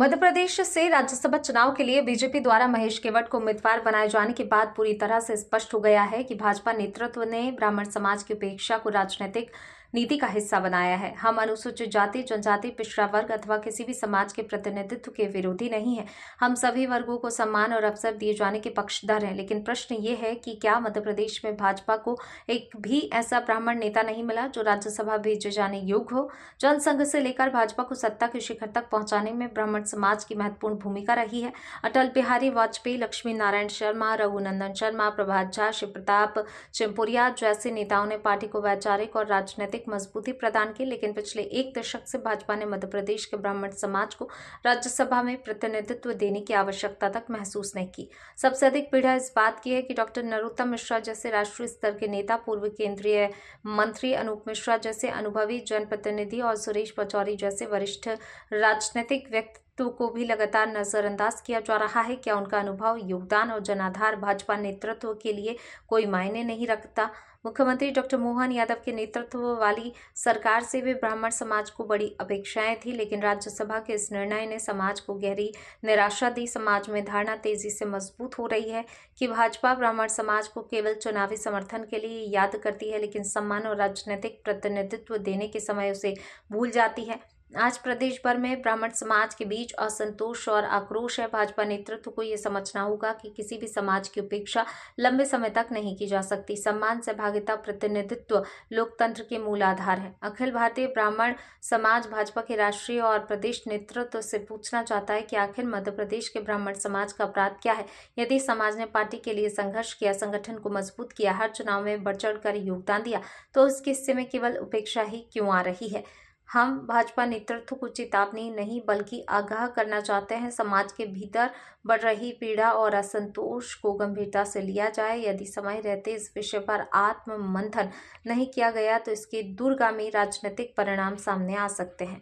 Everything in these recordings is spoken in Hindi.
मध्य प्रदेश से राज्यसभा चुनाव के लिए बीजेपी द्वारा महेश केवट को उम्मीदवार बनाए जाने के बाद पूरी तरह से स्पष्ट हो गया है कि भाजपा नेतृत्व ने ब्राह्मण समाज की उपेक्षा को राजनीतिक नीति का हिस्सा बनाया है। हम अनुसूचित जाति, जनजाति, पिछड़ा वर्ग अथवा किसी भी समाज के प्रतिनिधित्व के विरोधी नहीं है। हम सभी वर्गों को सम्मान और अवसर दिए जाने के पक्षधर हैं। लेकिन प्रश्न ये है कि क्या मध्य प्रदेश में भाजपा को एक भी ऐसा ब्राह्मण नेता नहीं मिला जो राज्यसभा भेजे जाने योग्य हो। जनसंघ से लेकर भाजपा को सत्ता के शिखर तक पहुंचाने में ब्राह्मण समाज की महत्वपूर्ण भूमिका रही है। अटल बिहारी वाजपेयी, लक्ष्मी नारायण शर्मा, रघुनंदन शर्मा, प्रभात झा, शिव प्रताप चिमपुरिया जैसे नेताओं ने पार्टी को वैचारिक और राजनीतिक मजबूती प्रदान की। लेकिन पिछले एक दशक से भाजपा ने मध्य प्रदेश के ब्राह्मण समाज को राज्यसभा में प्रतिनिधित्व देने की आवश्यकता तक महसूस नहीं की। सबसे अधिक पीड़ा इस बात की है कि डॉक्टर नरोत्तम मिश्रा जैसे राष्ट्रीय स्तर के नेता, पूर्व केंद्रीय मंत्री अनूप मिश्रा जैसे अनुभवी जनप्रतिनिधि और सुरेश पचौरी जैसे वरिष्ठ राजनीतिक व्यक्तित्व को भी लगातार नजरअंदाज किया जा रहा है। क्या उनका अनुभव, योगदान और जनाधार भाजपा नेतृत्व के लिए कोई मायने नहीं रखता? मुख्यमंत्री डॉक्टर मोहन यादव के नेतृत्व वाली सरकार से भी ब्राह्मण समाज को बड़ी अपेक्षाएं थी, लेकिन राज्यसभा के इस निर्णय ने समाज को गहरी निराशा दी। समाज में धारणा तेजी से मजबूत हो रही है कि भाजपा ब्राह्मण समाज को केवल चुनावी समर्थन के लिए याद करती है, लेकिन सम्मान और राजनीतिक प्रतिनिधित्व देने के समय उसे भूल जाती है। आज प्रदेश भर में ब्राह्मण समाज के बीच असंतोष और आक्रोश है। भाजपा नेतृत्व को यह समझना होगा कि किसी भी समाज की उपेक्षा लंबे समय तक नहीं की जा सकती। सम्मान, सहभागिता, प्रतिनिधित्व लोकतंत्र के मूल आधार है। अखिल भारतीय ब्राह्मण समाज भाजपा के राष्ट्रीय और प्रदेश नेतृत्व से पूछना चाहता है कि आखिर मध्य प्रदेश के ब्राह्मण समाज का अपराध क्या है। यदि समाज ने पार्टी के लिए संघर्ष किया, संगठन को मजबूत किया, हर चुनाव में बढ़ चढ़कर योगदान दिया, तो उस किस्से में केवल उपेक्षा ही क्यों आ रही है? हम भाजपा नेतृत्व को चेतावनी नहीं बल्कि आगाह करना चाहते हैं। समाज के भीतर बढ़ रही पीड़ा और असंतोष को गंभीरता से लिया जाए। यदि समय रहते इस विषय पर आत्म मंथन नहीं किया गया तो इसके दूरगामी राजनीतिक परिणाम सामने आ सकते हैं।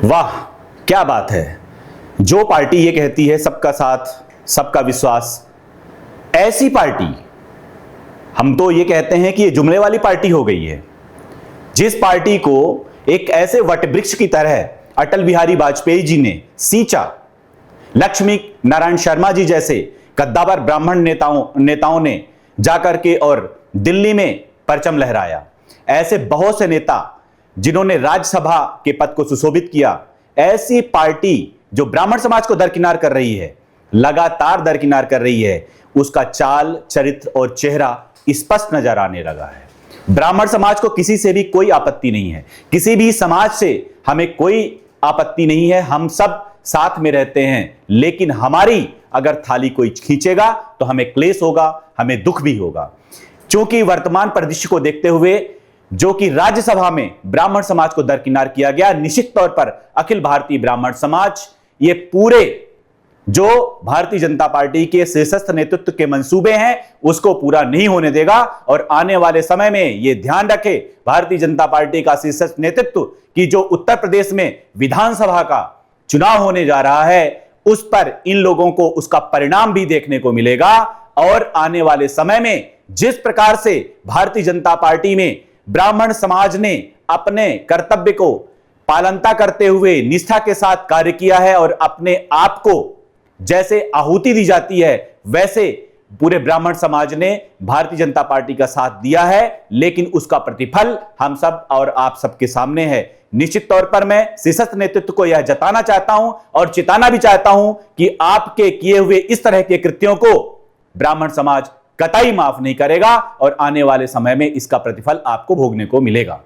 वाह, क्या बात है। जो पार्टी ये कहती है सबका साथ, सबका विश्वास, ऐसी पार्टी, हम तो ये कहते हैं कि ये जुमले वाली पार्टी हो गई है। जिस पार्टी को एक ऐसे वटवृक्ष की तरह अटल बिहारी वाजपेयी जी ने सींचा, लक्ष्मी नारायण शर्मा जी जैसे कद्दावर ब्राह्मण नेताओं ने जाकर के और दिल्ली में परचम लहराया, ऐसे बहुत से नेता जिन्होंने राज्यसभा के पद को सुशोभित किया, ऐसी पार्टी जो ब्राह्मण समाज को दरकिनार कर रही है, लगातार दरकिनार कर रही है, उसका चाल, चरित्र और चेहरा स्पष्ट नजर आने लगा है। ब्राह्मण समाज को किसी से भी कोई आपत्ति नहीं है, किसी भी समाज से हमें कोई आपत्ति नहीं है, हम सब साथ में रहते हैं। लेकिन हमारी अगर थाली कोई खींचेगा तो हमें क्लेश होगा, हमें दुख भी होगा। क्योंकि वर्तमान परिदृश्य को देखते हुए जो कि राज्यसभा में ब्राह्मण समाज को दरकिनार किया गया, निश्चित तौर पर अखिल भारतीय ब्राह्मण समाज ये पूरे जो भारतीय जनता पार्टी के शीर्षस्थ नेतृत्व के मंसूबे हैं उसको पूरा नहीं होने देगा। और आने वाले समय में यह ध्यान रखे, भारतीय जनता पार्टी का शीर्षस्थ नेतृत्व की जो उत्तर प्रदेश में विधानसभा का चुनाव होने जा रहा है, उस पर इन लोगों को उसका परिणाम भी देखने को मिलेगा। और आने वाले समय में जिस प्रकार से भारतीय जनता पार्टी में ब्राह्मण समाज ने अपने कर्तव्य को पालनता करते हुए निष्ठा के साथ कार्य किया है और अपने आप को जैसे आहुति दी जाती है, वैसे पूरे ब्राह्मण समाज ने भारतीय जनता पार्टी का साथ दिया है, लेकिन उसका प्रतिफल हम सब और आप सबके सामने है। निश्चित तौर पर मैं शीर्षस्थ नेतृत्व को यह जताना चाहता हूं और चिताना भी चाहता हूं कि आपके किए हुए इस तरह के कृत्यों को ब्राह्मण समाज कतई माफ नहीं करेगा और आने वाले समय में इसका प्रतिफल आपको भोगने को मिलेगा।